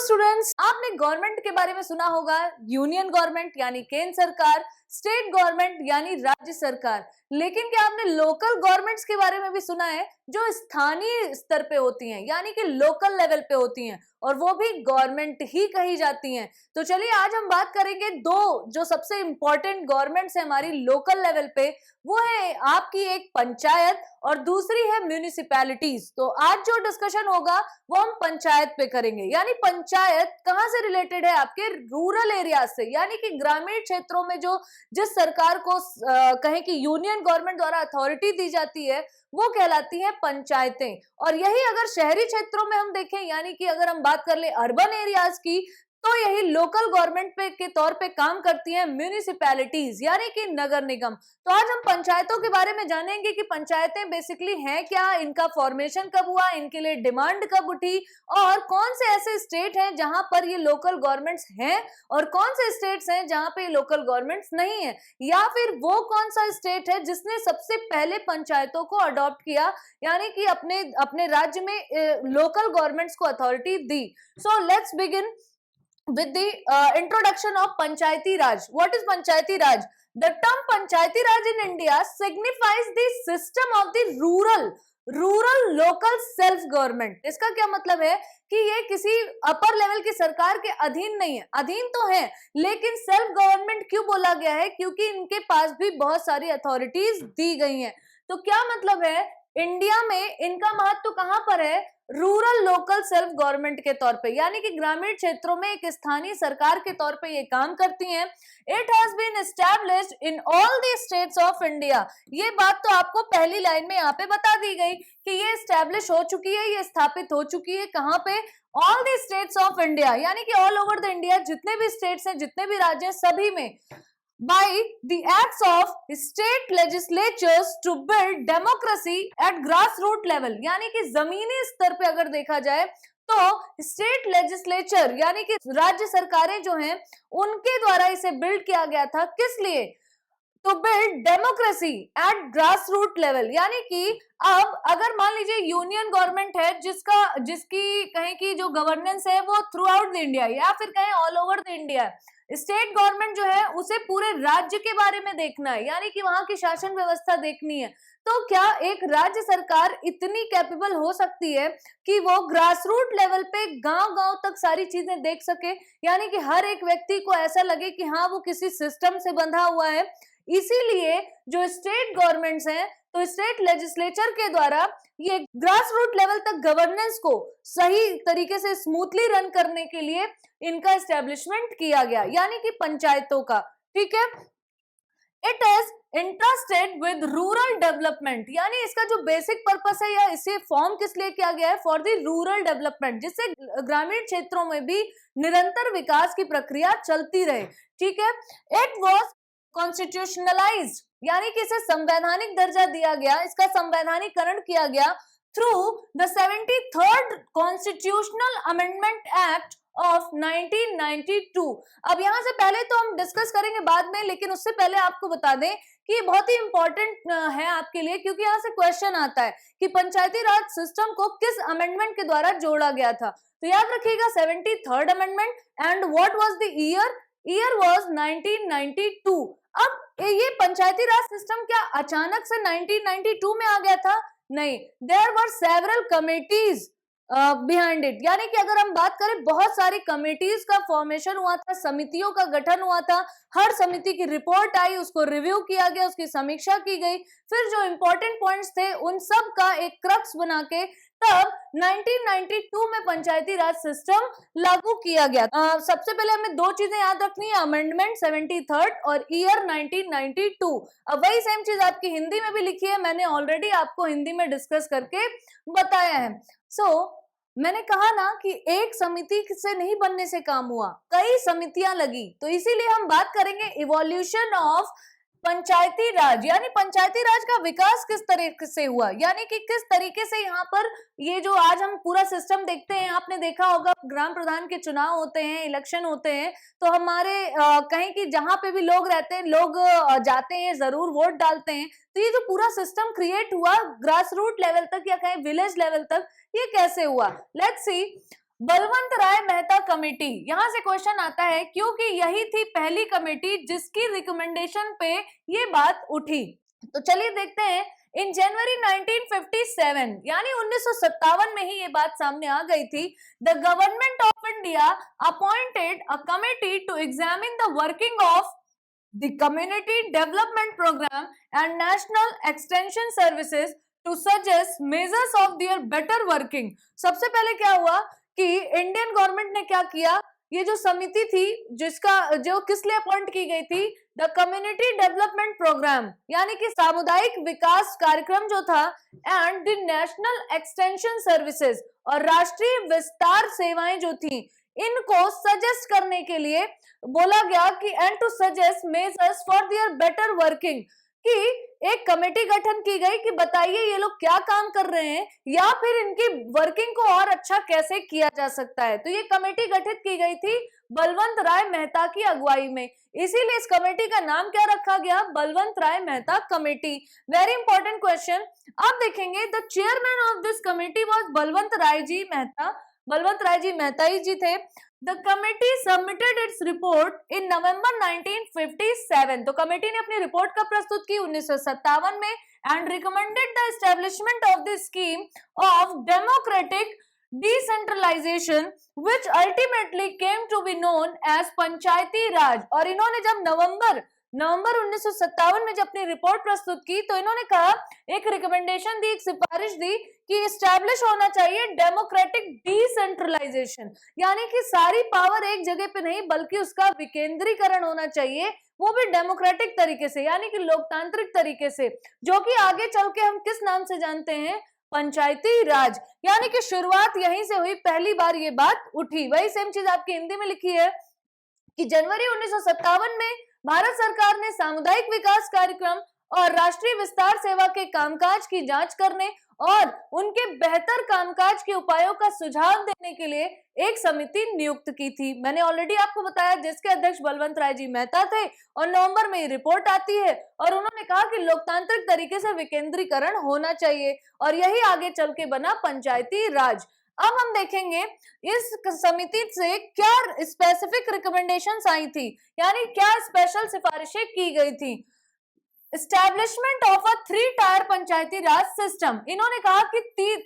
Students, आपने government के बारे में सुना होगा, यूनियन गवर्नमेंट यानी केंद्र सरकार, स्टेट गवर्नमेंट यानी राज्य सरकार। लेकिन क्या आपने लोकल गवर्नमेंट्स के बारे में भी सुना है, जो स्थानीय स्तर पे होती हैं, यानी कि लोकल लेवल पे होती हैं, और वो भी गवर्नमेंट ही कही जाती हैं। तो चलिए आज हम बात करेंगे दो जो सबसे इंपॉर्टेंट गवर्नमेंट्स है हमारी लोकल लेवल पे। वो है आपकी एक पंचायत और दूसरी है म्यूनिसिपैलिटीज। तो आज जो डिस्कशन होगा वो हम पंचायत पे करेंगे। यानी पंचायत कहां से रिलेटेड है? आपके रूरल एरिया से, यानी कि ग्रामीण क्षेत्रों में जो जिस सरकार को कहें कि यूनियन गवर्नमेंट द्वारा अथॉरिटी दी जाती है वो कहलाती है पंचायतें। और यही अगर शहरी क्षेत्रों में हम देखें, यानी कि अगर हम बात कर ले अर्बन एरियाज की, तो यही लोकल गवर्नमेंट पे के तौर पे काम करती हैं म्यूनिसिपैलिटीज यानी कि नगर निगम। तो आज हम पंचायतों के बारे में जानेंगे कि पंचायतें बेसिकली हैं क्या, इनका फॉर्मेशन कब हुआ, इनके लिए डिमांड कब उठी, और कौन से ऐसे स्टेट हैं जहां पर ये लोकल गवर्नमेंट्स हैं और कौन से स्टेट्स हैं जहां पे लोकल गवर्नमेंट्स नहीं है, या फिर वो कौन सा स्टेट है जिसने सबसे पहले पंचायतों को अडॉप्ट किया, यानी कि अपने राज्य में लोकल गवर्नमेंट्स को authority the. So let's begin with the introduction of Panchayati Raj. What is Panchayati Raj? The term Panchayati Raj in India signifies the system of the rural local self government. इसका क्या मतलब है कि ये किसी upper level की सरकार के अधीन नहीं है, अधीन तो है लेकिन सेल्फ गवर्नमेंट क्यों बोला गया है? क्योंकि इनके पास भी बहुत सारी अथॉरिटीज दी गई हैं। तो क्या मतलब है, इंडिया में इनका महत्व कहां पर है? रूरल लोकल सेल्फ गवर्नमेंट के तौर पे, यानी कि ग्रामीण क्षेत्रों में एक स्थानीय सरकार के तौर पे ये काम करती हैं। It has been established in all the states of India. ये बात तो आपको पहली लाइन में यहाँ पे बता दी गई कि ये एस्टैब्लिश हो चुकी है, ये स्थापित हो चुकी है। कहाँ पे? All the states of India, यानी कि ऑल ओवर द इंडिया, जितने भी स्टेट्स हैं, जितने भी राज्य हैं, सभी में by the acts of state legislatures to build democracy at grassroots level। यानी कि जमीनी स्तर पे अगर देखा जाए तो स्टेट लेजिस्लेचर यानी कि राज्य सरकारें जो हैं उनके द्वारा इसे बिल्ड किया गया था। किस लिए? To build democracy at grass root level. यानी कि अब अगर मान लीजिए यूनियन गवर्नमेंट है जिसकी कहें कि जो गवर्नेंस है वो थ्रू आउट द इंडिया या फिर कहें all over the India, state government जो है उसे पूरे राज्य के बारे में देखना है, यानी कि वहां की शासन व्यवस्था देखनी है। तो क्या एक राज्य सरकार इतनी कैपेबल हो सकती है कि वो ग्रास रूट लेवल पे गांव-गांव तक सारी चीजें देख सके, यानी कि हर एक व्यक्ति को ऐसा लगे कि हाँ वो किसी सिस्टम से बंधा हुआ है। इसीलिए जो स्टेट गवर्नमेंट्स हैं, तो स्टेट लेजिस्लेचर के द्वारा ये ग्रास रूट लेवल तक गवर्नेंस को सही तरीके से स्मूथली रन करने के लिए इनका एस्टेब्लिशमेंट किया गया, यानी कि पंचायतों का। ठीक है, it is interested with rural development, यानी इसका जो बेसिक पर्पस है या इसे फॉर्म किस लिए किया गया है? फॉर द रूरल डेवलपमेंट, जिससे ग्रामीण क्षेत्रों में भी निरंतर विकास की प्रक्रिया चलती रहे। ठीक है, इट वॉज कॉन्स्टिट्यूशनलाइज्ड, यानी कि इसे संवैधानिक दर्जा दिया गया, इसका संवैधानिकरण किया गया through the 73rd constitutional amendment act of 1992। अब यहां से पहले तो हम डिस्कस करेंगे बाद में, लेकिन उससे पहले आपको बता दें कि ये बहुत ही इंपॉर्टेंट है आपके लिए, क्योंकि यहाँ से क्वेश्चन आता है कि पंचायती राज सिस्टम को किस अमेंडमेंट के द्वारा जोड़ा गया था। तो याद रखिएगा 73rd amendment. And what was the year? Year was 1992। अब ये पंचायती राज सिस्टम क्या अचानक से 1992 में आ गया था? नहीं, there were several committees behind it, यानी कि अगर हम बात करें बहुत सारी कमिटीज का फॉर्मेशन हुआ था, समितियों का गठन हुआ था, हर समिति की रिपोर्ट आई, उसको रिव्यू किया गया, उसकी समीक्षा की गई, फिर जो इंपॉर्टेंट पॉइंट्स थे उन सब का एक क्रक्स बना के तब 1992 में पंचायती राज सिस्टम लागू किया गया। सबसे पहले हमें दो चीजें याद रखनी है, अमेंडमेंट 73rd और ईयर 1992। अब वही सेम चीज आपकी हिंदी में भी लिखी है, मैंने ऑलरेडी आपको हिंदी में डिस्कस करके बताया है। मैंने कहा ना कि एक समिति से नहीं बनने से काम हुआ, कई समितियां लगी। तो इसीलिए हम बात करेंगे इवोल्यूशन ऑफ पंचायती राज, यानी पंचायती राज का विकास किस तरीके से हुआ, यानी कि किस तरीके से यहाँ पर ये जो आज हम पूरा सिस्टम देखते हैं, आपने देखा होगा ग्राम प्रधान के चुनाव होते हैं, इलेक्शन होते हैं, तो हमारे कहीं कि जहां पे भी लोग रहते हैं, लोग जाते हैं, जरूर वोट डालते हैं। तो ये जो पूरा सिस्टम क्रिएट हुआ ग्रास रूट लेवल तक या कहीं विलेज लेवल तक, ये कैसे हुआ? Let's see. Balwant Rai Mehta committee, यहां से क्वेश्चन आता है क्योंकि यही थी पहली कमेटी जिसकी रिकमेंडेशन पे ये बात उठी। तो चलिए देखते हैं। इन जनवरी 1957 यानी 1957 में ही ये बात सामने आ गई थी। The government of India appointed a committee to examine the working of the community development programme and national extension services to suggest measures of their better working. सबसे पहले क्या हुआ कि इंडियन गवर्नमेंट ने क्या किया, ये जो समिति थी जो किस लिए अपॉइंट की गई थी, द कम्युनिटी डेवलपमेंट प्रोग्राम यानी कि सामुदायिक विकास कार्यक्रम जो था, and the national extension services और राष्ट्रीय विस्तार सेवाएं जो थी, इनको सजेस्ट करने के लिए बोला गया कि and to suggest measures for their better working, कि एक कमेटी गठन की गई कि बताइए ये लोग क्या काम कर रहे हैं या फिर इनकी वर्किंग को और अच्छा कैसे किया जा सकता है। तो ये कमेटी गठित की गई थी बलवंत राय मेहता की अगुवाई में, इसीलिए इस कमेटी का नाम क्या रखा गया, Balwant Rai Mehta committee. Very important question. अब देखेंगे the chairman of this committee was Balwant Rai ji Mehta. Balwant Rai ji Mehta ही जी थे। The committee submitted its report in November 1957। तो कमेटी ने अपनी रिपोर्ट कब प्रस्तुत की, 1957 में, and recommended the establishment of the scheme of democratic decentralization which ultimately came to be known as पंचायती राज। और इन्होंने जब नवंबर 1957 में जब अपनी रिपोर्ट प्रस्तुत की तो इन्होंने कहा, एक रिकमेंडेशन दी, एक सिफारिश दी कि इस्टेब्लिश होना चाहिए डेमोक्रेटिक डिसेंट्रलाइजेशन, यानी कि सारी पावर एक जगह पे नहीं बल्कि उसका विकेंद्रीकरण होना चाहिए, वो भी डेमोक्रेटिक तरीके से यानी कि लोकतांत्रिक तरीके से, जो कि आगे चल के हम किस नाम से जानते हैं, पंचायती राज। यानी कि शुरुआत यहीं से हुई, पहली बार ये बात उठी। वही सेम चीज आपकी हिंदी में लिखी है कि जनवरी 1957 में भारत सरकार ने सामुदायिक विकास कार्यक्रम और राष्ट्रीय विस्तार सेवा के कामकाज की जांच करने और उनके बेहतर कामकाज के उपायों का सुझाव देने के लिए एक समिति नियुक्त की थी। मैंने ऑलरेडी आपको बताया जिसके अध्यक्ष बलवंत राय जी मेहता थे, और नवंबर में रिपोर्ट आती है और उन्होंने कहा कि लोकतांत्रिक तरीके से विकेंद्रीकरण होना चाहिए, और यही आगे चल के बना पंचायती राज। अब हम देखेंगे इस समिति से क्या स्पेसिफिक रिकमेंडेशंस आई थी, यानी क्या स्पेशल सिफारिशें की गई थी। Establishment of a 3 tyre Panchayati Raj system. इन्होंने कहा कि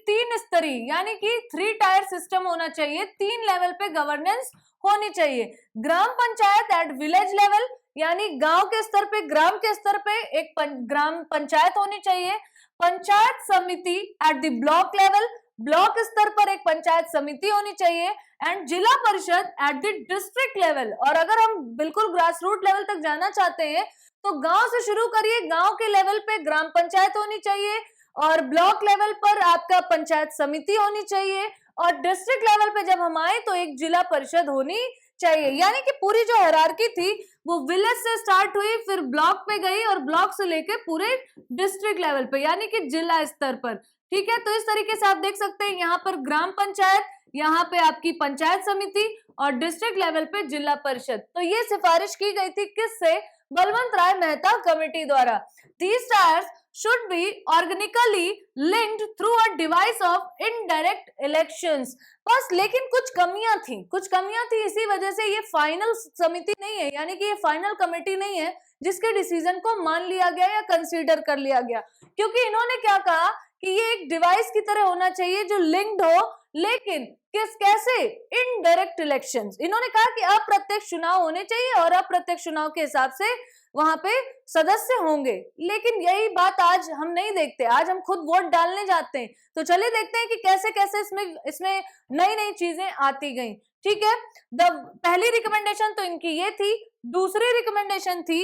तीन स्तरीय यानी कि 3 टायर सिस्टम होना चाहिए, 3 लेवल पे गवर्नेंस होनी चाहिए। ग्राम पंचायत एट विलेज लेवल यानी गांव के स्तर पे, ग्राम के स्तर पे एक ग्राम पंचायत होनी चाहिए। पंचायत समिति at the block level, block स्तर पर एक पंचायत समिति होनी चाहिए। एंड जिला परिषद एट द डिस्ट्रिक्ट लेवल, और अगर हम बिल्कुल ग्रास रूट लेवल तक जाना चाहते हैं तो गांव से शुरू करिए, गांव के लेवल पे ग्राम पंचायत होनी चाहिए, और ब्लॉक लेवल पर आपका पंचायत समिति होनी चाहिए, और डिस्ट्रिक्ट लेवल पे जब हम आए तो एक जिला परिषद होनी चाहिए। यानी कि पूरी जो हायरार्की थी वो विलेज से स्टार्ट हुई, फिर ब्लॉक पे गई, और ब्लॉक से लेके पूरे डिस्ट्रिक्ट लेवल पे यानी कि जिला स्तर पर। ठीक है, तो इस तरीके से आप देख सकते हैं यहाँ पर ग्राम पंचायत, यहाँ पे आपकी पंचायत समिति, और डिस्ट्रिक्ट लेवल पे जिला परिषद। तो ये सिफारिश की गई थी किससे, बलवंत राय मेहता कमेटी द्वारा। These tiers should be organically linked through a device of indirect elections। बस लेकिन कुछ कमियां थी, इसी वजह से ये फाइनल समिति नहीं है, यानी कि ये फाइनल कमेटी नहीं है जिसके डिसीजन को मान लिया गया या कंसीडर कर लिया गया, क्योंकि इन्होंने क्या कहा कि ये एक डिवाइस की तरह होना चाहिए जो लिंक्ड हो, लेकिन कैसे, इनडायरेक्ट इलेक्शंस। इन्होंने कहा कि अप्रत्यक्ष चुनाव होने चाहिए और अप्रत्यक्ष चुनाव के हिसाब से वहां पे सदस्य होंगे, लेकिन यही बात आज हम नहीं देखते। आज हम खुद वोट डालने जाते हैं, तो चलिए देखते हैं कि कैसे कैसे इसमें नई नई चीजें आती गई। ठीक है, पहली रिकमेंडेशन तो इनकी ये थी। दूसरी रिकमेंडेशन थी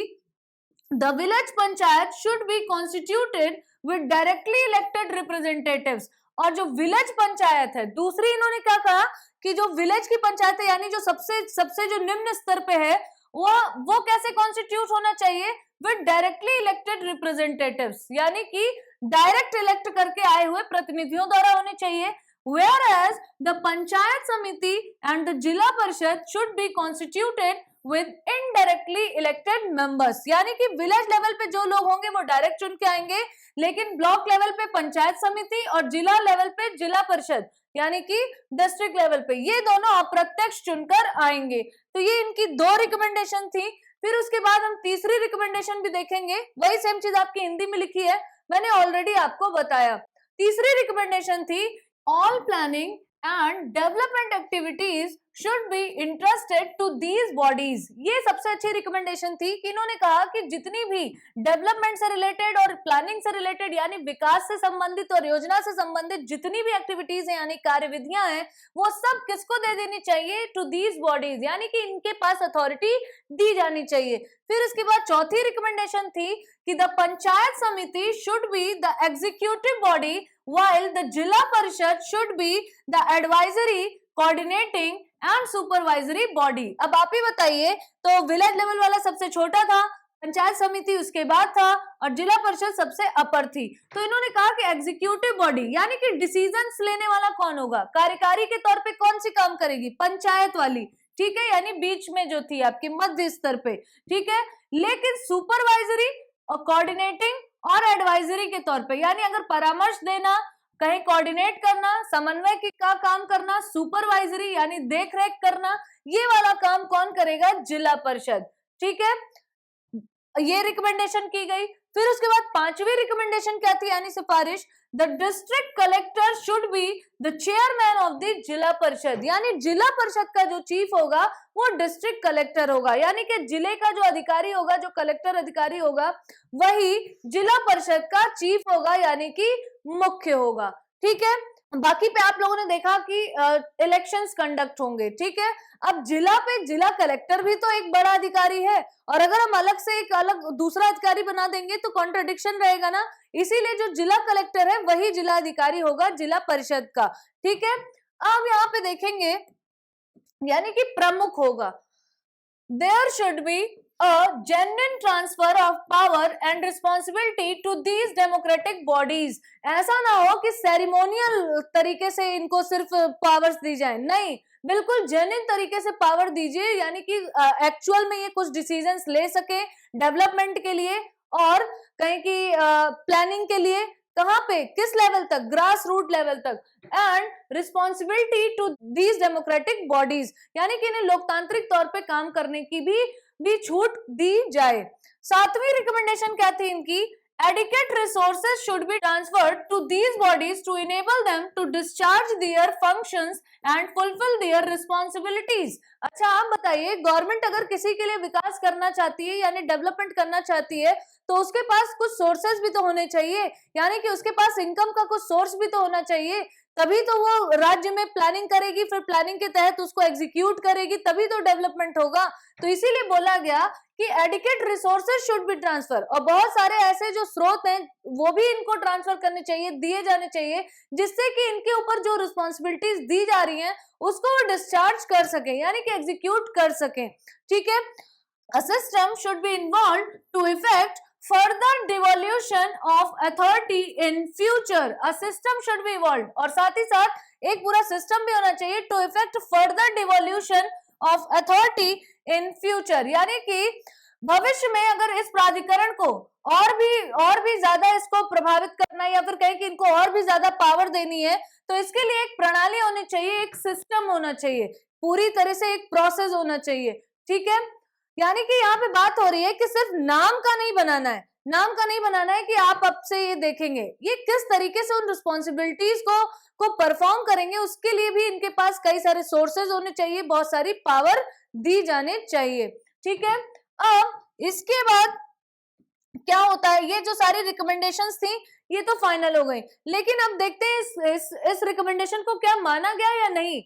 the village panchayat should be constituted with directly elected representatives. और जो विलेज पंचायत है, दूसरी इन्होंने क्या कहा कि जो विलेज की पंचायत है यानी जो सबसे जो निम्न स्तर पे है वो कैसे कॉन्स्टिट्यूट होना चाहिए, विद डायरेक्टली इलेक्टेड रिप्रेजेंटेटिव्स, यानी कि डायरेक्ट इलेक्ट करके आए हुए प्रतिनिधियों द्वारा होने चाहिए। Whereas the पंचायत समिति and the जिला परिषद should be constituted with indirectly elected members, यानी कि विलेज लेवल पे जो लोग होंगे वो डायरेक्ट चुन के आएंगे, लेकिन ब्लॉक लेवल पे पंचायत समिति और जिला लेवल पे जिला परिषद यानी कि डिस्ट्रिक्ट लेवल पे ये दोनों अप्रत्यक्ष चुनकर आएंगे। तो ये इनकी 2 रिकमेंडेशन थी। फिर उसके बाद हम तीसरी रिकमेंडेशन भी देखेंगे, वही सेम चीज आपकी हिंदी में लिखी है, मैंने ऑलरेडी आपको बताया। तीसरी रिकमेंडेशन थी all planning and development activities should be interested to these bodies. ये सबसे अच्छी रिकमेंडेशन थी कि इन्होंने कहा कि जितनी भी डेवलपमेंट से रिलेटेड और प्लानिंग से रिलेटेड यानी विकास से संबंधित और योजना से संबंधित जितनी भी एक्टिविटीज है यानी कार्यविधियां हैं वो सब किसको दे देनी चाहिए, टू दीज बॉडीज, यानी कि इनके पास अथॉरिटी दी जानी चाहिए। फिर इसके बाद चौथी रिकमेंडेशन थी कि द पंचायत समिति should be the executive body while the जिला परिषद should be the advisory, coordinating and supervisory body। अब आप ही बताइए, तो विलेज लेवल वाला सबसे छोटा था, पंचायत समिति उसके बाद था और जिला परिषद सबसे अपर थी। तो इन्होंने कहा कि एग्जीक्यूटिव बॉडी यानी कि डिसीजंस लेने वाला कौन होगा, कार्यकारी के तौर पे कौन सी काम करेगी, पंचायत वाली, ठीक है, यानी बीच में जो थी आपकी मध्य स्तर पे, ठीक है, लेकिन सुपरवाइजरी और कोऑर्डिनेटिंग और एडवाइजरी के तौर पे यानी अगर परामर्श देना, कहीं कोऑर्डिनेट करना, समन्वय का काम करना, सुपरवाइजरी यानी देखरेख करना, ये वाला काम कौन करेगा, जिला परिषद, ठीक है, ये रिकमेंडेशन की गई। फिर उसके बाद पांचवी रिकमेंडेशन क्या थी यानी सिफारिश, the district collector should be the chairman of the जिला परिषद, यानी जिला परिषद का जो चीफ होगा वो डिस्ट्रिक्ट कलेक्टर होगा, यानी कि जिले का जो अधिकारी होगा, जो कलेक्टर अधिकारी होगा वही जिला परिषद का चीफ होगा यानी कि मुख्य होगा, ठीक है। बाकी पे आप लोगों ने देखा कि इलेक्शंस कंडक्ट होंगे, ठीक है। अब जिला पे जिला कलेक्टर भी तो एक बड़ा अधिकारी है और अगर हम अलग से एक अलग दूसरा अधिकारी बना देंगे तो कॉन्ट्रडिक्शन रहेगा ना, इसीलिए जो जिला कलेक्टर है वही जिला अधिकारी होगा जिला परिषद का, ठीक है। अब यहाँ पे देखेंगे यानी कि प्रमुख होगा, there should be a genuine transfer of power and responsibility to these democratic bodies। ऐसा ना हो कि सेरेमोनियल तरीके से इनको सिर्फ पावर्स दी जाए, नहीं, बिल्कुल जेन्युइन तरीके से पावर दीजिए, यानी कि एक्चुअल में ये कुछ डिसीजंस ले सके डेवलपमेंट के लिए और कहीं की प्लानिंग के लिए, कहां पे, किस लेवल तक, ग्रास रूट लेवल तक, and responsibility to these democratic bodies, यानी कि इन्हें लोकतांत्रिक तौर पे काम करने की भी छूट दी जाए। सातवीं रिकमेंडेशन क्या थी इनकी, adequate resources should be transferred to these bodies to enable them to discharge their functions and fulfill their responsibilities। अच्छा आप बताइए, गवर्नमेंट अगर किसी के लिए विकास करना चाहती है यानी डेवलपमेंट करना चाहती है तो उसके पास कुछ सोर्सेज भी तो होने चाहिए, यानी कि उसके पास इनकम का कुछ सोर्स भी तो होना चाहिए, तभी तो वो राज्य में प्लानिंग करेगी, फिर प्लानिंग के तहत उसको एग्जीक्यूट करेगी, तभी तो डेवलपमेंट होगा। तो इसीलिए बोला गया कि adequate resources should be transfer, और बहुत सारे ऐसे जो स्रोत हैं वो भी इनको ट्रांसफर करने चाहिए, दिए जाने चाहिए, जिससे कि इनके ऊपर जो रिस्पॉन्सिबिलिटीज दी जा रही हैं उसको वो डिस्चार्ज कर सके यानी कि एग्जीक्यूट कर सके, ठीक है। A system should be involved to effect further devolution of authority in future। A system should be evolved, और साथ ही साथ एक पूरा सिस्टम भी होना चाहिए to effect further devolution of authority in future, यानी कि भविष्य में अगर इस प्राधिकरण को और भी ज्यादा इसको प्रभावित करना है या फिर कहीं कि इनको और भी ज्यादा पावर देनी है तो इसके लिए एक प्रणाली होनी चाहिए, एक सिस्टम होना चाहिए, पूरी तरह से एक प्रोसेस होना चाहिए, ठीक है। यानी कि यहाँ पे बात हो रही है कि सिर्फ नाम का नहीं बनाना है, नाम का नहीं बनाना है कि आप अब से ये देखेंगे ये किस तरीके से उन रिस्पॉन्सिबिलिटीज को परफॉर्म करेंगे, उसके लिए भी इनके पास कई सारे सोर्सेज होने चाहिए, बहुत सारी पावर दी जाने चाहिए, ठीक है। अब इसके बाद क्या होता है, ये जो सारी रिकमेंडेशंस थी ये तो फाइनल हो गई, लेकिन अब देखते हैं इस रिकमेंडेशन को क्या माना गया या नहीं।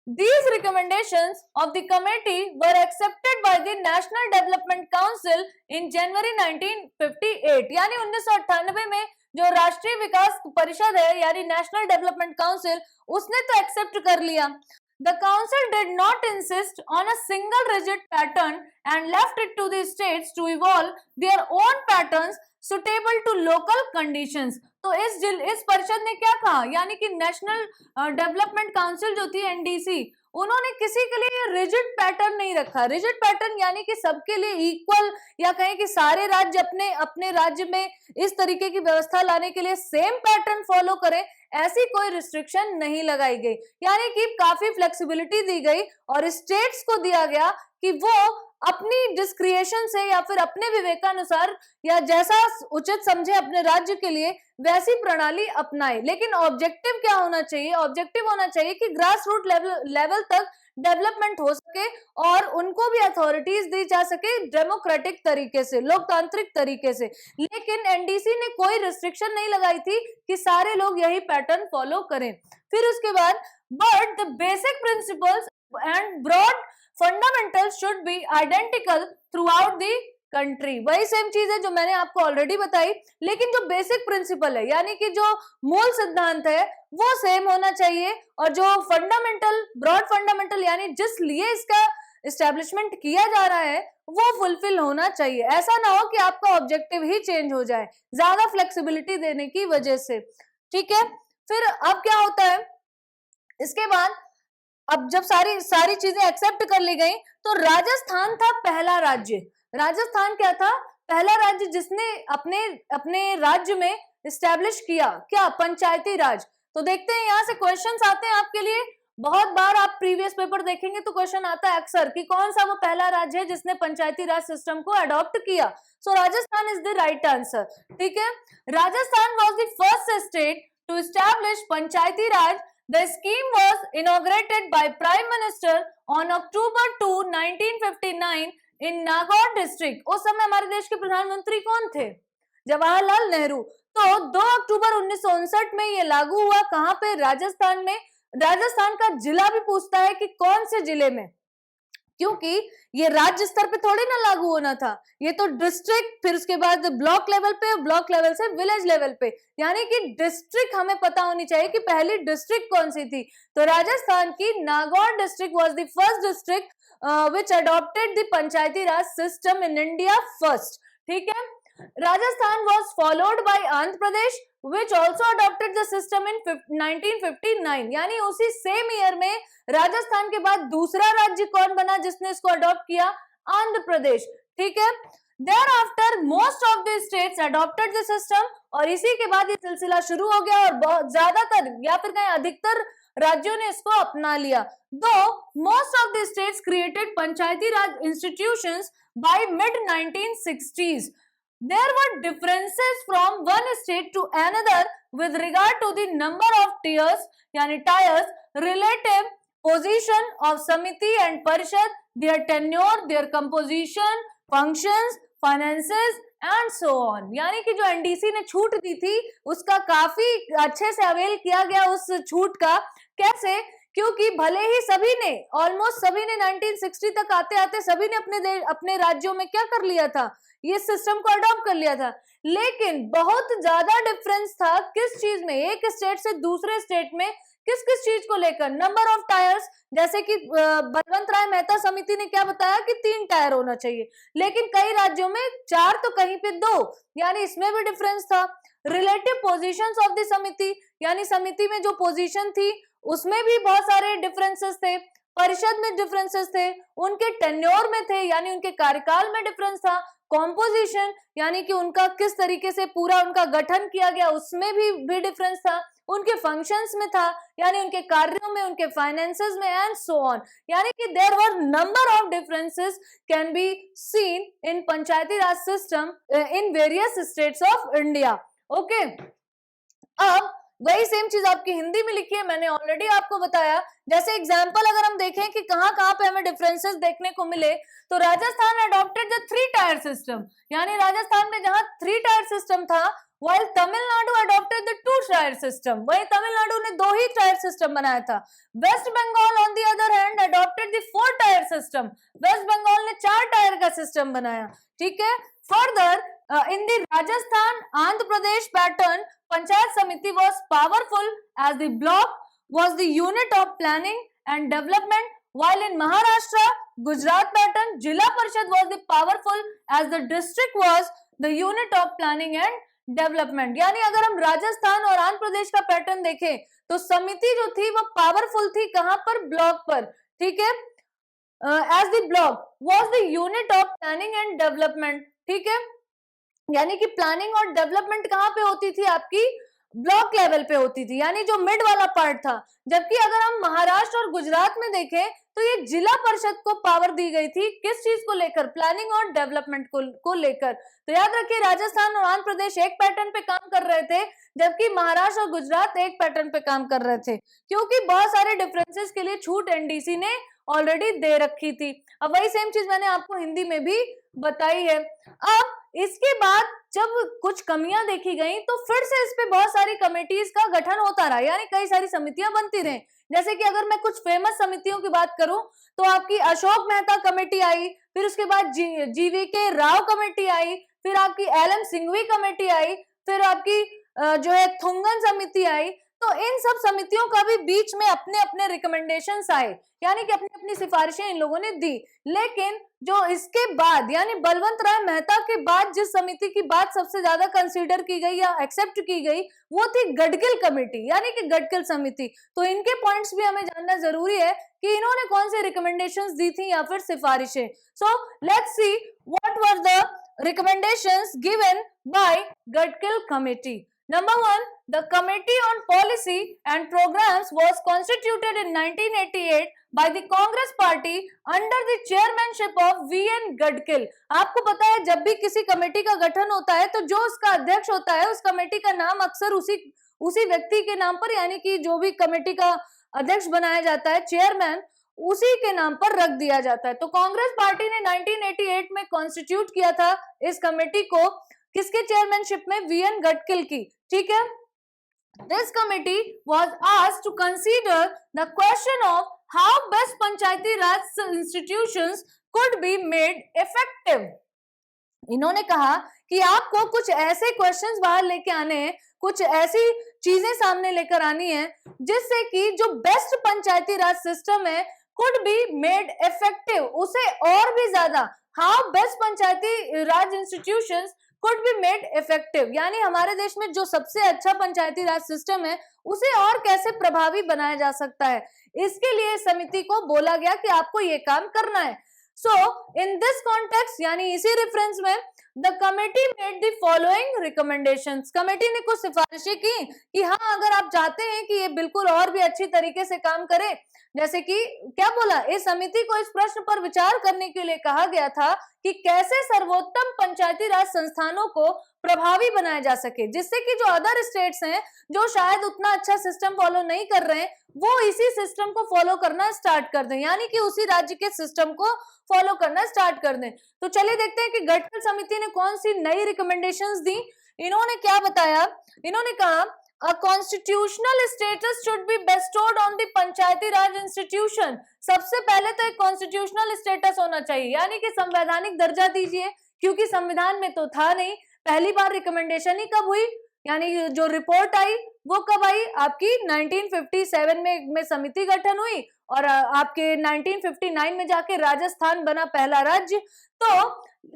These recommendations of the committee were accepted by the National Development Council in January 1958, यानी 1998 में जो राष्ट्रीय विकास परिषद है यानी नेशनल डेवलपमेंट काउंसिल, उसने तो एक्सेप्ट कर लिया। The council did not insist on a single rigid pattern and left it to the states to evolve their own patterns suitable to local conditions। तो इस परिषद ने क्या कहा, यानी कि नेशनल डेवलपमेंट काउंसिल जो थी एनडीसी, उन्होंने किसी के लिए रिजिड पैटर्न नहीं रखा। रिजिड पैटर्न यानी कि सबके लिए इक्वल, या कहें कि सारे राज्य अपने अपने राज्य में इस तरीके की व्यवस्था लाने के लिए सेम पैटर्न फॉलो करें, ऐसी कोई रिस्ट्रिक्शन नहीं लगाई गई। यानी कि काफी फ्लेक्सिबिलिटी दी गई और स्टेट्स को दिया गया कि वो अपनी डिस्क्रिएशन से या फिर अपने विवेकानुसार या जैसा उचित समझे अपने राज्य के लिए वैसी प्रणाली अपनाए। लेकिन ऑब्जेक्टिव क्या होना चाहिए? ऑब्जेक्टिव होना चाहिए कि ग्रास रूट लेवल तक डेवलपमेंट हो सके और उनको भी अथॉरिटीज दी जा सके डेमोक्रेटिक तरीके से, लोकतांत्रिक तरीके से। लेकिन एनडीसी ने कोई रिस्ट्रिक्शन नहीं लगाई थी कि सारे लोग यही पैटर्न फॉलो करें। फिर उसके बाद, but the basic principles and broad fundamentals should be identical throughout the country. वही सेम चीज है जो मैंने आपको ऑलरेडी बताई, लेकिन जो बेसिक प्रिंसिपल है यानी कि जो मूल सिद्धांत है वो सेम होना चाहिए, और जो फंडामेंटल, ब्रॉड फंडामेंटल यानी जिस लिए इसका एस्टेब्लिशमेंट किया जा रहा है वो फुलफिल होना चाहिए। ऐसा ना हो कि आपका ऑब्जेक्टिव ही चेंज हो जाए ज्यादा फ्लेक्सिबिलिटी देने की वजह से। ठीक है, फिर अब क्या होता है इसके बाद, अब जब सारी चीजें एक्सेप्ट कर ली गई तो राजस्थान था पहला राज्य। राजस्थान क्या था? पहला राज्य जिसने अपने अपने राज्य में इस्टेब्लिश किया क्या? पंचायती राज। तो देखते हैं यहाँ से क्वेश्चंस आते हैं आपके लिए। बहुत बार आप प्रीवियस पेपर देखेंगे तो क्वेश्चन आता है अक्सर कि कौन सा वो पहला राज्य है जिसने पंचायती राज सिस्टम को अडॉप्ट किया। So Rajasthan is the right answer. ठीक है, Rajasthan was the first state to establish Panchayati Raj. The scheme was inaugurated by Prime Minister on October 2, 1959 in Nagaur district। उस समय हमारे देश के प्रधानमंत्री कौन थे? जवाहरलाल नेहरू। तो 2 अक्टूबर 1959 में ये लागू हुआ। कहां पे? राजस्थान में। राजस्थान का जिला भी पूछता है कि कौन से जिले में, क्योंकि ये राज्य स्तर पे थोड़ी ना लागू होना था, ये तो डिस्ट्रिक्ट, फिर उसके बाद ब्लॉक लेवल पे, ब्लॉक लेवल से विलेज लेवल पे, यानी कि डिस्ट्रिक्ट हमें पता होनी चाहिए कि पहली डिस्ट्रिक्ट कौन सी थी। तो राजस्थान की Nagaur district was the first district which adopted the Panchayati Raj system in India first. ठीक है, Rajasthan was followed by Andhra Pradesh which also adopted the system in 1959। यानी उसी सेम ईयर में राजस्थान के बाद दूसरा राज्य कौन बना जिसने इसको अडॉप्ट किया? आंध्र प्रदेश। ठीक है, thereafter most of the states adopted the system, और इसी के बाद ये सिलसिला शुरू हो गया और बहुत ज्यादातर या फिर कहीं अधिकतर राज्यों ने इसको अपना लिया। दो most of the states created Panchayati Raj institutions by mid 1960s। There were differences from one state to another with regard to the number of tiers, यानी tiers, relative position of Samiti and Parishad, their tenure, their composition, functions, finances and so on। यानी कि जो NDC ने छूट दी थी उसका काफी अच्छे से अवेल किया गया उस छूट का। कैसे? क्योंकि भले ही सभी ने, ऑलमोस्ट सभी ने 1960 तक आते आते सभी ने अपने राज्यों में क्या कर लिया था? ये सिस्टम को अडॉप्ट कर लिया था, लेकिन बहुत ज्यादा डिफरेंस था किस चीज में? एक स्टेट से दूसरे स्टेट में किस किस चीज को लेकर? नंबर ऑफ टायर्स, जैसे कि बलवंत राय मेहता समिति ने क्या बताया कि 3 टायर होना चाहिए, लेकिन कई राज्यों में 4 तो कहीं पे 2, यानी इसमें भी डिफरेंस था। रिलेटिव पोजीशंस ऑफ द समिति, यानी समिति में जो पोजीशन थी उसमें भी बहुत सारे डिफरेंसेस थे। परिषद में डिफरेंसेस थे, उनके टेन्योर में थे, यानी उनके कार्यकाल में डिफरेंस था। कॉम्पोजिशन, यानी कि उनका किस तरीके से पूरा उनका गठन किया गया उसमें भी डिफरेंस था। उनके फंक्शंस में था, यानी उनके कार्यों में, उनके फाइनेंसेस में एंड सो ऑन। यानी कि there were number of differences can be seen in Panchayati Raj system in various states of India. Okay, अब वही सेम चीज आपकी हिंदी में लिखी है, मैंने ऑलरेडी आपको बताया। जैसे एग्जांपल अगर हम देखें कि कहां पे हमें डिफरेंसेस देखने को मिले, तो Rajasthan adopted the 3 tier system, यानी राजस्थान में जहां 3 टायर सिस्टम था, while Tamil Nadu adopted the 2 tier system. वही तमिलनाडु ने 2 ही टायर सिस्टम बनाया था। West Bengal on the other hand adopted the 4 tier system. West Bengal ने 4 टायर का सिस्टम बनाया। ठीक है, further in the Rajasthan Andhra Pradesh pattern, Panchayat Samiti was powerful as the block was the unit of planning and development, while in Maharashtra Gujarat pattern, Jilla Parishad was the powerful as the district was the unit of planning and development। यानी अगर हम राजस्थान और आंध्र प्रदेश का pattern देखें तो समिति जो थी वो पावरफुल थी कहां पर? ब्लॉक पर। ठीक है, as the block was the unit of planning and development, ठीक है, यानी कि प्लानिंग और डेवलपमेंट कहाँ पे होती थी आपकी, ब्लॉक लेवल पे होती थी, यानी जो मिड वाला पार्ट था। जबकि अगर हम महाराष्ट्र और गुजरात में देखें तो ये जिला परिषद को पावर दी गई थी, किस चीज को लेकर, प्लानिंग और डेवलपमेंट को लेकर। तो याद रखिए, राजस्थान और आंध्र प्रदेश एक पैटर्न पे काम कर रहे थे, जबकि महाराष्ट्र और गुजरात एक पैटर्न पे काम कर रहे थे, क्योंकि बहुत सारे डिफरेंसेस के लिए छूट एनडीसी ने ऑलरेडी दे रखी थी। अब वही सेम चीज मैंने आपको हिंदी में भी बताई है। अब इसके बाद जब कुछ कमियां देखी गई तो फिर से इस पे बहुत सारी कमेटीज का गठन होता रहा, यानी कई सारी समितियां बनती रही। जैसे कि अगर मैं कुछ फेमस समितियों की बात करूं तो आपकी अशोक मेहता कमेटी आई, फिर उसके बाद जीवीके राव कमेटी आई, फिर आपकी एलएम सिंघवी कमेटी आई, फिर आपकी जो है थुंगन समिति आई। तो इन सब समितियों का भी बीच में अपने अपने रिकमेंडेशंस आए, यानी कि अपनी अपनी सिफारिशें इन लोगों ने दी। लेकिन जो इसके बाद यानी बलवंत राय मेहता के बाद जिस समिति की बात सबसे ज्यादा कंसीडर की गई या एक्सेप्ट की गई वो थी गडगिल कमेटी, यानी कि गडगिल समिति। तो इनके पॉइंट्स भी हमें जानना जरूरी है कि इन्होंने कौन से रिकमेंडेशंस दी थी या फिर सिफारिशें। So let's see what were the recommendations given by Gadkil Committee. Number 1, the Committee on Policy and Programs was constituted in 1988 by the Congress Party under the chairmanship of V.N. Gadkil. आपको पता है जब भी किसी committee का गठन होता है तो जो उसका अध्यक्ष होता है उस कमेटी का नाम अक्सर उसी व्यक्ति के नाम पर, यानी कि जो भी कमेटी का अध्यक्ष बनाया जाता है, चेयरमैन, उसी के नाम पर रख दिया जाता है। तो कांग्रेस पार्टी ने 1988 में कॉन्स्टिट्यूट किया था इस कमेटी को, किसके चेयरमैनशिप में, वीएन गडकिल की, ठीक है। This committee was asked to consider the question of how best Panchayati Raj institutions could be made effective. इन्होंने कहा कि आपको कुछ ऐसे क्वेश्चंस बाहर लेके आने हैं, कुछ ऐसी चीजें सामने लेकर आनी है जिससे कि जो बेस्ट पंचायती राज सिस्टम है कुड बी मेड इफेक्टिव, उसे और भी ज्यादा, how best Panchayati Raj institutions could be made effective, यानी हमारे देश में जो सबसे अच्छा पंचायती राज सिस्टम है उसे और कैसे प्रभावी बनाया जा सकता है। इसके लिए समिति को बोला गया कि आपको ये काम करना है। सो इन दिस कॉन्टेक्स्ट, यानी इसी रेफरेंस में, the committee made the following recommendations, committee ने कुछ सिफारिशें की कि हाँ, अगर आप चाहते हैं कि ये बिल्कुल और भी अच्छी तरीके से काम करे, जैसे कि क्या बोला, इस समिति को इस प्रश्न पर विचार करने के लिए कहा गया था कि कैसे सर्वोत्तम पंचायती राज संस्थानों को प्रभावी बनाया जा सके, जिससे कि जो अदर स्टेट्स हैं जो शायद उतना अच्छा सिस्टम फॉलो नहीं कर रहे हैं वो इसी सिस्टम को फॉलो करना स्टार्ट कर दें, यानी कि उसी राज्य के सिस्टम को फॉलो करना स्टार्ट कर दें। तो चलिए देखते हैं कि गडकल समिति ने कौन सी नई रिकमेंडेशंस दी। इन्होंने क्या बताया, इन्होंने कहा A constitutional status should be bestowed on the Panchayati Raj institution. सबसे पहले तो एक कॉन्स्टिट्यूशनल स्टेटस होना चाहिए, यानी कि संवैधानिक दर्जा दीजिए, क्योंकि संविधान में तो था नहीं। पहली बार रिकमेंडेशन ही कब हुई, यानी जो रिपोर्ट आई वो कब आई, आपकी 1957 में समिति गठन हुई और आपके 1959 में जाके राजस्थान बना पहला राज्य। तो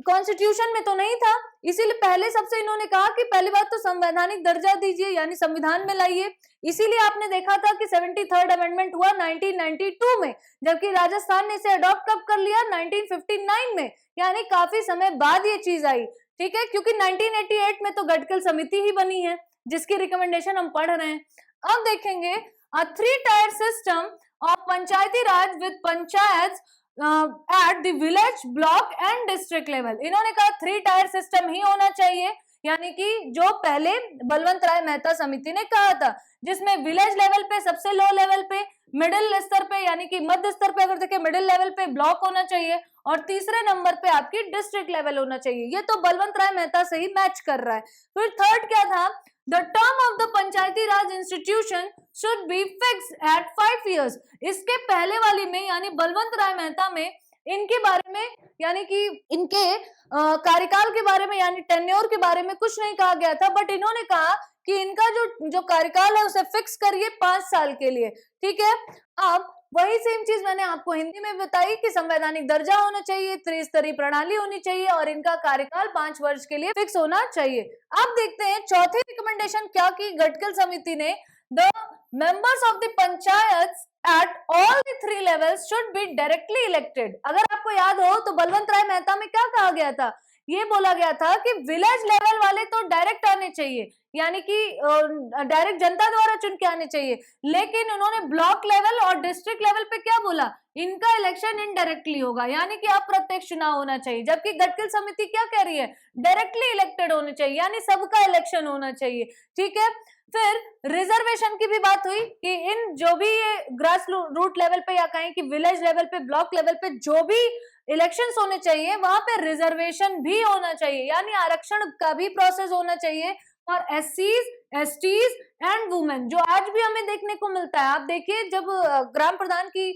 कॉन्स्टिट्यूशन में तो नहीं था, इसीलिए पहले सबसे इन्होंने कहा कि पहली बात तो संवैधानिक दर्जा दीजिए, यानी संविधान में लाइए। इसीलिए आपने देखा था कि 73rd अमेंडमेंट हुआ 1992 में, जबकि राजस्थान ने इसे अडॉप्ट कब कर लिया, 1959 में, यानी काफी समय बाद ये चीज आई, ठीक है, क्योंकि 1988 में तो गडकल समिति ही बनी है जिसकी रिकमेंडेशन हम पढ़ रहे हैं। अब देखेंगे a 3-tier system of Panchayati Raj with panchayat at the village, block and district level। इन्होंने कहा 3-tier सिस्टम ही होना चाहिए, यानी कि जो पहले बलवंत राय मेहता समिति ने कहा था, जिसमें विलेज लेवल पे, सबसे लो लेवल पे, मिडिल स्तर पे, यानी कि मध्य स्तर पे अगर देखें मिडिल लेवल पे ब्लॉक होना चाहिए और तीसरे नंबर पे आपकी डिस्ट्रिक्ट लेवल होना चाहिए। ये तो बलवंत राय मेहता से ही मैच कर रहा है। फिर थर्ड क्या था, the term of the Panchayati Raj institution should be fixed at 5 years। इसके पहले वाली में, यानी बलवंत राय मेहता में, इनके बारे में, यानी कि इनके कार्यकाल के बारे में, यानी टेन्योर के बारे में कुछ नहीं कहा गया था, बट इन्होंने कहा कि इनका जो कार्यकाल है उसे फिक्स करिए 5 साल के लिए, ठीक है। अब वही सेम चीज मैंने आपको हिंदी में बताई कि संवैधानिक दर्जा होना चाहिए, त्रिस्तरीय प्रणाली होनी चाहिए और इनका कार्यकाल 5 वर्ष के लिए फिक्स होना चाहिए। अब देखते हैं चौथी रिकमेंडेशन क्या की गडकल समिति ने, the members of the panchayats at all the three levels should be directly elected. अगर आपको याद हो तो बलवंत राय मेहता में क्या कहा गया था, ये बोला गया था कि विलेज लेवल वाले तो डायरेक्ट आने चाहिए, यानी कि डायरेक्ट जनता द्वारा चुन के आने चाहिए, लेकिन उन्होंने ब्लॉक लेवल और डिस्ट्रिक्ट लेवल पे क्या बोला, इनका इलेक्शन इनडायरेक्टली होगा, यानी कि अप्रत्यक्ष चुनाव होना चाहिए। जबकि गडकिल समिति क्या कह रही है, डायरेक्टली इलेक्टेड होने चाहिए, यानी सबका इलेक्शन होना चाहिए। ठीक है, फिर रिजर्वेशन की भी बात हुई कि इन जो भी ये ग्रास रूट लेवल पे या कहें कि विलेज लेवल पे, ब्लॉक लेवल पे जो भी इलेक्शंस होने चाहिए वहां पे रिजर्वेशन भी होना चाहिए, यानी आरक्षण का भी प्रोसेस होना चाहिए फॉर एससीज, एसटीज एंड वुमेन, जो आज भी हमें देखने को मिलता है। आप देखिए जब ग्राम प्रधान की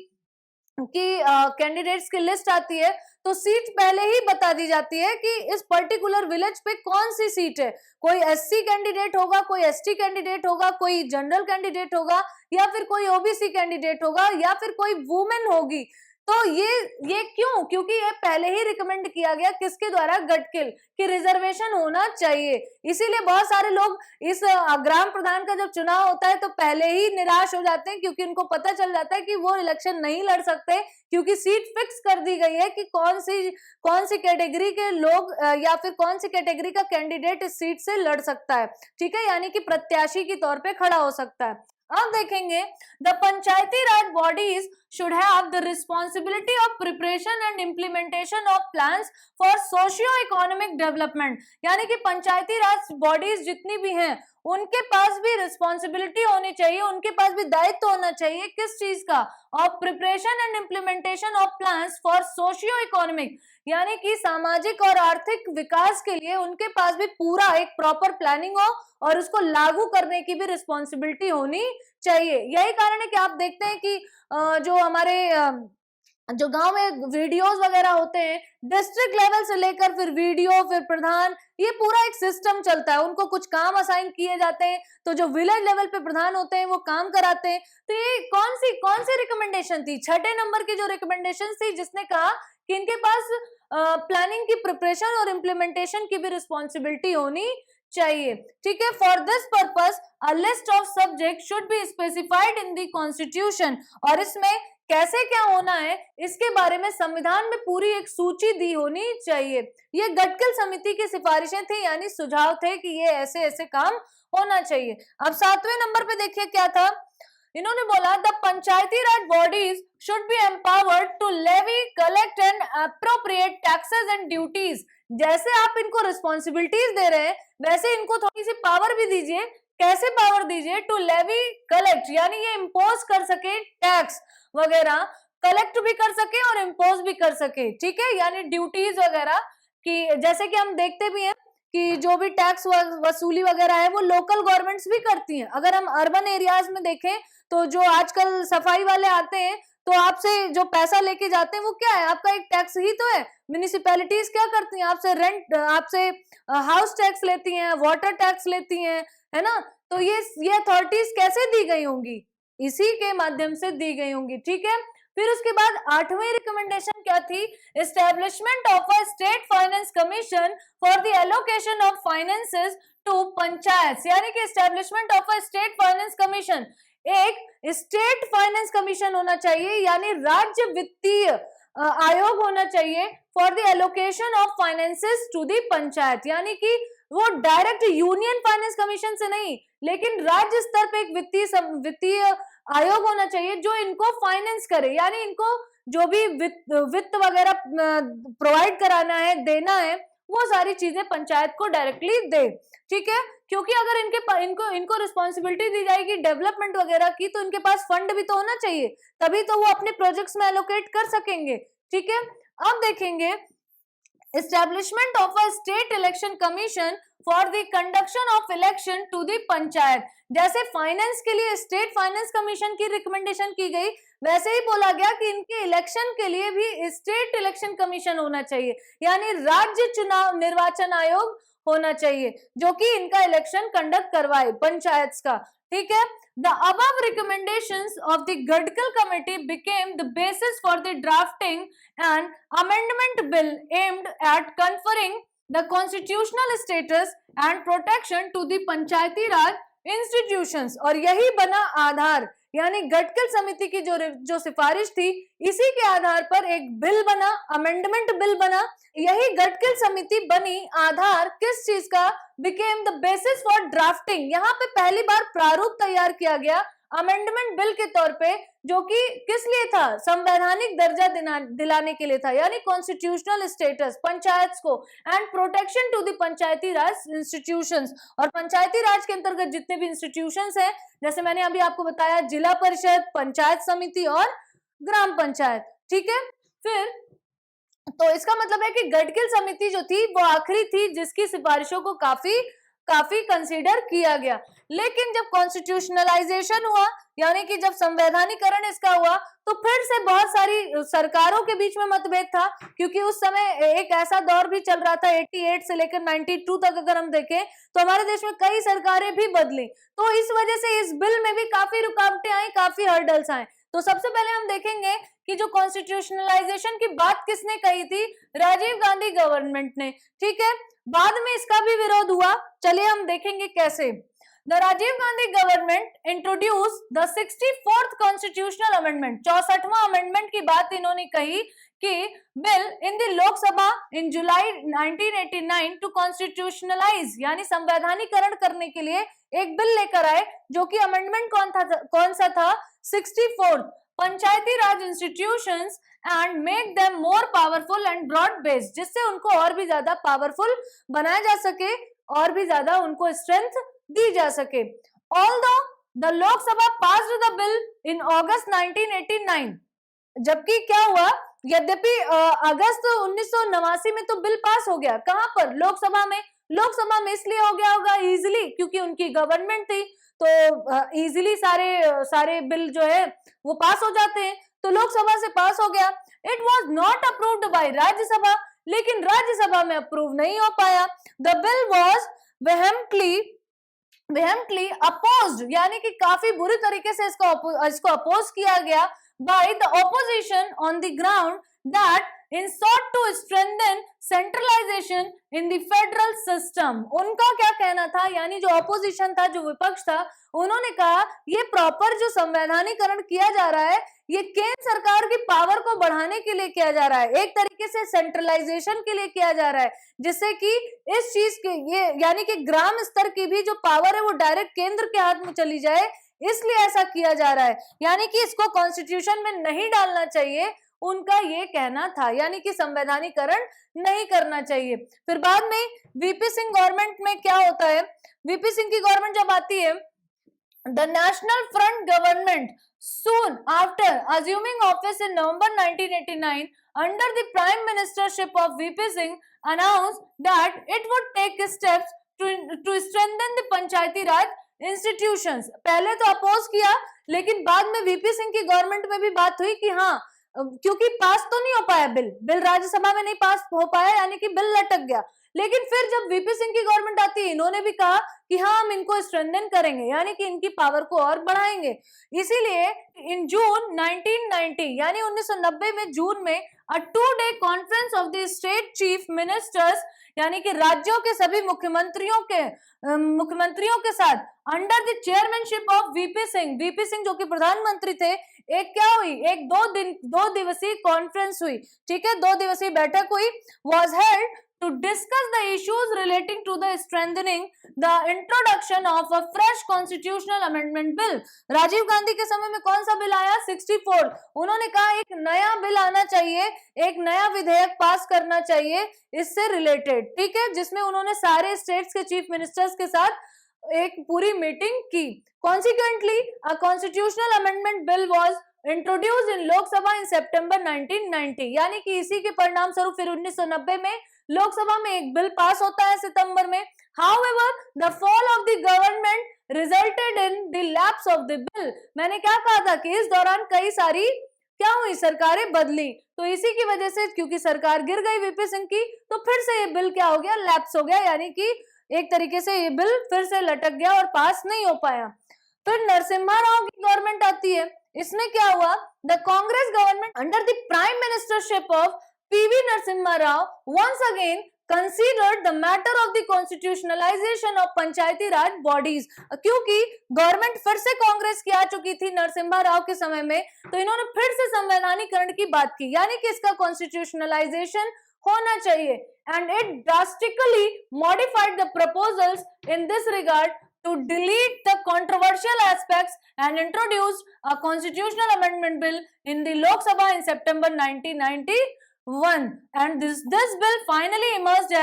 कैंडिडेट्स की लिस्ट आती है तो सीट पहले ही बता दी जाती है कि इस पर्टिकुलर विलेज पे कौन सी सीट है, कोई एससी कैंडिडेट होगा, कोई एसटी कैंडिडेट होगा, कोई जनरल कैंडिडेट होगा, या फिर कोई ओबीसी कैंडिडेट होगा, या फिर कोई वुमेन होगी। तो ये क्यों, क्योंकि ये पहले ही रिकमेंड किया गया किसके द्वारा, गडकिल, कि रिजर्वेशन होना चाहिए। इसीलिए बहुत सारे लोग इस ग्राम प्रधान का जब चुनाव होता है तो पहले ही निराश हो जाते हैं, क्योंकि उनको पता चल जाता है कि वो इलेक्शन नहीं लड़ सकते, क्योंकि सीट फिक्स कर दी गई है कि कौन सी कैटेगरी के लोग या फिर कौन सी कैटेगरी का कैंडिडेट इस सीट से लड़ सकता है। ठीक है, यानी कि प्रत्याशी के तौर पे खड़ा हो सकता है। अब देखेंगे, the Panchayati Raj bodies should have the responsibility of preparation and implementation of plans for socio-economic development, यानी कि पंचायती राज बॉडीज जितनी भी हैं उनके पास भी रिस्पॉन्सिबिलिटी होनी चाहिए, उनके पास भी दायित्व होना चाहिए, किस चीज का, of preparation and implementation of plans for socio economic, यानी कि सामाजिक और आर्थिक विकास के लिए उनके पास भी पूरा एक प्रॉपर प्लानिंग हो और उसको लागू करने की भी रिस्पॉन्सिबिलिटी होनी चाहिए। यही कारण है कि आप देखते हैं कि जो हमारे जो गांव में वीडियोस वगैरह होते हैं, डिस्ट्रिक्ट लेवल से लेकर फिर वीडियो, फिर प्रधान, ये पूरा एक सिस्टम चलता है, उनको कुछ काम असाइन किए जाते हैं, तो जो विलेज लेवल पे प्रधान होते हैं वो काम कराते हैं। तो ये कौन सी रिकमेंडेशन थी, 6 नंबर की जो रिकमेंडेशन थी, जिसने कहा कि इनके पास प्लानिंग की प्रिपरेशन और इम्प्लीमेंटेशन की भी रिस्पॉन्सिबिलिटी होनी चाहिए। ठीक है, for this purpose a list of subject should be specified in the constitution, और इसमें कैसे क्या होना है इसके बारे में संविधान में पूरी एक सूची दी होनी चाहिए। ये गडकिल समिति की सिफारिशें थी, यानी सुझाव थे कि ये ऐसे ऐसे काम होना चाहिए। अब 7वें नंबर पे देखिए क्या था, इन्होंने बोला the Panchayati Raj bodies should be empowered to levy, collect and appropriate taxes and duties. जैसे आप इनको रिस्पॉन्सिबिलिटीज दे रहे हैं वैसे इनको थोड़ी सी पावर भी दीजिए। कैसे पावर दीजिए, टू लेवी, कलेक्ट, यानी ये इम्पोज कर सके टैक्स वगैरह, कलेक्ट भी कर सके और इम्पोज भी कर सके। ठीक है, यानी ड्यूटीज वगैरह की, जैसे कि हम देखते भी हैं कि जो भी टैक्स वसूली वगैरह है वो लोकल गवर्नमेंट्स भी करती हैं। अगर हम अर्बन एरियाज में देखें तो जो आजकल सफाई वाले आते हैं तो आपसे जो पैसा लेके जाते हैं वो क्या है, आपका एक टैक्स ही तो है। म्युनिसिपैलिटीज क्या करती हैं, आपसे रेंट, आपसे हाउस टैक्स लेती हैं, वाटर टैक्स लेती हैं, है ना। तो ये अथॉरिटीज कैसे दी गई होंगी, इसी के माध्यम से दी गई होंगी। ठीक है, फिर उसके बाद 8वीं रिकमेंडेशन क्या थी, establishment of a state finance commission for the allocation of finances to panchayat, यानी कि establishment of a state finance commission, एक स्टेट फाइनेंस कमीशन होना चाहिए, यानी राज्य वित्तीय आयोग होना चाहिए for the allocation of finances to the panchayat, यानी कि वो डायरेक्ट यूनियन फाइनेंस कमीशन से नहीं, लेकिन राज्य स्तर पे एक वित्तीय आयोग होना चाहिए जो इनको फाइनेंस करे, यानी इनको जो भी वित्त वगैरह प्रोवाइड कराना है, देना है, वो सारी चीजें पंचायत को डायरेक्टली दे। ठीक है, क्योंकि अगर इनको रिस्पॉन्सिबिलिटी दी जाएगी डेवलपमेंट वगैरह की तो इनके पास फंड भी तो होना चाहिए, तभी तो वो अपने प्रोजेक्ट्स में एलोकेट कर सकेंगे। ठीक है, अब देखेंगे establishment of a state election commission for the conduction of election to the panchayat, जैसे फाइनेंस के लिए स्टेट फाइनेंस कमीशन की रिकमेंडेशन की गई, वैसे ही बोला गया कि इनके इलेक्शन के लिए भी स्टेट इलेक्शन कमीशन होना चाहिए, यानी राज्य चुनाव निर्वाचन आयोग होना चाहिए जो कि इनका इलेक्शन कंडक्ट करवाए पंचायत का। ठीक है, the above recommendations of the Gadkal committee became the basis for the drafting an amendment bill aimed at conferring the constitutional status and protection to the Panchayati Raj institutions, और यही बना आधार, यानी गडकल समिति की जो सिफारिश थी, इसी के आधार पर एक बिल बना, अमेंडमेंट बिल बना। यही गडकल समिति बनी आधार किस चीज का, became the basis for drafting. यहाँ पे पहली बार प्रारूप तैयार किया गया अमेंडमेंट बिल के तौर पे, जो कि किस लिए था, संवैधानिक दर्जा दिलाने के लिए था, यानी कॉन्स्टिट्यूशनल स्टेटस पंचायत को, and protection to the Panchayati Raj institutions. और पंचायती राज के अंतर्गत जितने भी इंस्टीट्यूशंस हैं, जैसे मैंने अभी आपको बताया, जिला परिषद, पंचायत समिति और ग्राम पंचायत, ठीक है। फिर तो इसका मतलब है कि गडकल समिति जो थी वो आखिरी थी जिसकी सिफारिशों को काफी कंसीडर किया गया। लेकिन जब कॉन्स्टिट्यूशनलाइजेशन हुआ, यानी कि जब संवैधानिकरण इसका हुआ, तो फिर से बहुत सारी सरकारों के बीच में मतभेद था, क्योंकि उस समय एक ऐसा दौर भी चल रहा था 88 से लेकर 92 तक, अगर हम देखें तो हमारे देश में कई सरकारें भी बदली। तो इस वजह से इस बिल में भी काफी रुकावटें आई, काफी हर्डल्स आए। तो सबसे पहले हम देखेंगे कि जो कॉन्स्टिट्यूशनलाइजेशन की बात किसने कही थी, राजीव गांधी गवर्नमेंट ने, ठीक है। बाद में इसका भी विरोध हुआ, चलिए हम देखेंगे कैसे। The Rajiv Gandhi government introduce the 64th constitutional amendment, 64वां अमेंडमेंट की बात इन्होंने कही कि bill in the Lok Sabha in July 1989 to constitutionalise, यानी संवैधानिकरण करने के लिए एक बिल लेकर आए, जो कि अमेंडमेंट कौन सा था, 64th, Panchayati Raj institutions and make them more powerful and broad based, जिससे उनको और भी ज्यादा पावरफुल बनाया जा सके, और भी ज्यादा उनको स्ट्रेंथ दी जा सके। Although the Lok Sabha passed the bill in August 1989, जबकि क्या हुआ, यद्यपि अगस्त 1989 में तो बिल पास हो गया, कहां पर, लोकसभा में। लोकसभा में इसलिए हो गया होगा इजीली, क्योंकि उनकी गवर्नमेंट थी, तो इजीली सारे बिल जो है वो पास हो जाते हैं, तो लोकसभा से पास हो गया। It was not approved by Rajya Sabha, लेकिन राज्यसभा में अप्रूव नहीं हो पाया। The bill was vehemently opposed, यानी कि काफी बुरी तरीके से इसको अपोज किया गया by the opposition on the ground that in sought to strengthen centralization in the federal system। उनका क्या कहना था, यानी जो ऑपोजिशन था, जो विपक्ष था, उन्होंने कहा ये प्रॉपर जो संवैधानिकरण किया जा रहा है, ये केंद्र सरकार की पावर को बढ़ाने के लिए किया जा रहा है, एक तरीके से सेंट्रलाइजेशन के लिए किया जा रहा है, जिससे कि इस चीज के ये यानी कि ग्राम स्तर की भी जो पावर है वो डायरेक्ट केंद्र के हाथ में चली जाए, इसलिए ऐसा किया जा रहा है, यानी कि इसको कॉन्स्टिट्यूशन में नहीं डालना चाहिए, उनका ये कहना था, यानी कि संवैधानिकरण नहीं करना चाहिए। फिर बाद में वीपी सिंह गवर्नमेंट में क्या होता है, वीपी सिंह की गवर्नमेंट जब आती है, the national front government soon after assuming office in November 1989 under the prime ministership of VP Singh announced that it would take steps to strengthen the Panchayati Raj institutions. पहले तो अपोज किया, लेकिन बाद में वीपी सिंह की गवर्नमेंट में भी बात हुई कि हाँ, क्योंकि पास तो नहीं हो पाया बिल राज्यसभा में नहीं पास हो पाया, यानी कि बिल लटक गया। लेकिन फिर जब वीपी सिंह की गवर्नमेंट आती है, इन्होंने भी कहा कि हाँ हम इनको स्ट्रेंथन करेंगे, यानी कि इनकी पावर को और बढ़ाएंगे। इसीलिए इन जून 1990 यानी 1990 में जून में अ 2-day conference of the state chief ministers, यानी कि राज्यों के सभी मुख्यमंत्रियों के साथ under the chairmanship of VP Singh जो कि प्रधानमंत्री थे, एक क्या हुई, एक 2 दिवसीय कॉन्फ्रेंस हुई, ठीक है, 2 दिवसीय बैठक हुई, was held to discuss the issues relating to the strengthening the introduction of a fresh constitutional amendment bill। Rajiv Gandhi के समय में कौन सा बिल आया, 64। उन्होंने कहा एक नया बिल आना चाहिए, एक नया विधेयक पास करना चाहिए इससे रिलेटेड, ठीक है, जिसमें उन्होंने सारे स्टेट्स के चीफ मिनिस्टर्स के साथ एक पूरी मीटिंग की। Consequently, a constitutional amendment bill was introduce in Lok Sabha in September 1990, यानी कि इसी के परिणाम स्वरूप फिर 1990 में लोकसभा में एक बिल पास होता है सितंबर में। However, the fall of the government resulted in the lapse of the bill। मैंने क्या कहा था कि इस दौरान कई सारी क्या हुई, सरकारें बदली, तो इसी की वजह से क्योंकि सरकार गिर गई वीपी सिंह की, तो फिर से ये बिल क्या हो गया, लैप्स हो गया, यानी कि एक तरीके से ये बिल फिर से लटक गया और पास नहीं हो पाया। फिर नरसिम्हा राव की गवर्नमेंट आती है, इसमें क्या हुआ, the Congress government under the prime ministership of P V Narasimha Rao once again considered the matter of the constitutionalization of Panchayati Raj bodies। क्योंकि गवर्नमेंट फिर से कांग्रेस की आ चुकी थी नरसिम्हा राव के समय में, तो इन्होंने फिर से संवैधानिकरण की बात की, यानी कि इसका कॉन्स्टिट्यूशनलाइजेशन होना चाहिए। And it drastically modified the proposals in this regard to delete the controversial aspects and introduced a constitutional amendment bill in the Lok Sabha in September 1991, and this bill finally emerged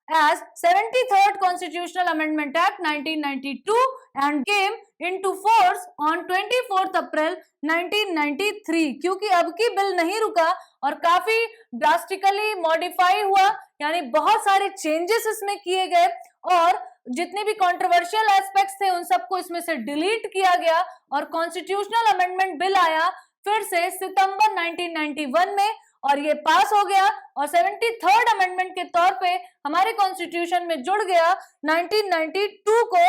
as 73rd Constitutional Amendment Act 1992 and came into force on 24th April 1993। क्योंकि अब की bill नहीं रुका और काफी drastically modify हुआ, यानी बहुत सारे चेंजेस इसमें किए गए और जितने भी कंट्रोवर्शियल एस्पेक्ट्स थे उन सबको इसमें से डिलीट किया गया और कॉन्स्टिट्यूशनल अमेंडमेंट बिल आया फिर से सितंबर 1991 में और ये पास हो गया और 73rd अमेंडमेंट के तौर पे हमारे कॉन्स्टिट्यूशन में जुड़ गया 1992 को।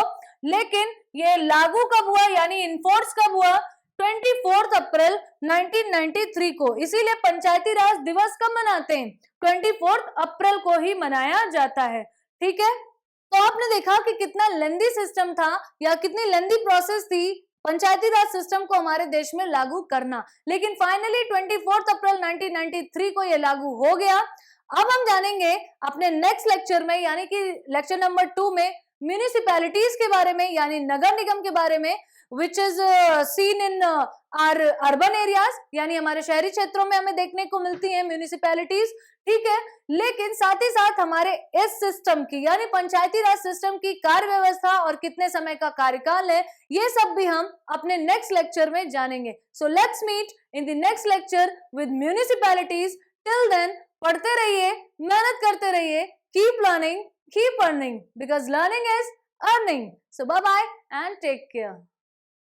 लेकिन ये लागू कब हुआ, यानी इन्फोर्स कब हुआ? 24 अप्रैल 1993 को। इसीलिए पंचायती राज दिवस कब मनाते हैं? 24 अप्रैल को ही मनाया जाता है। ठीक है, तो आपने देखा कि कितना लेंदी सिस्टम था या कितनी लेंदी प्रोसेस थी पंचायती राज सिस्टम को हमारे देश में लागू करना, लेकिन फाइनली 24 अप्रैल 1993 को ये लागू हो गया। अब हम जानेंगे अपने नेक्स्ट लेक्चर में, यानी कि लेक्चर नंबर 2 में म्यूनिसिपैलिटीज के बारे में, यानी नगर निगम के बारे में, which is seen in are urban areas, यानी हमारे शहरी क्षेत्रों में हमें देखने को मिलती हैं म्यूनिसिपैलिटीज। ठीक है, लेकिन साथ ही साथ हमारे इस सिस्टम की, यानी पंचायती राज सिस्टम की कार्य व्यवस्था और कितने समय का कार्यकाल है, ये सब भी हम अपने नेक्स्ट लेक्चर में जानेंगे। So let's meet in the next lecture with municipalities. Till then पढ़ते रहिए, मेहनत करते रहिए, keep learning, keep earning, because learning is earning. So bye bye and take care.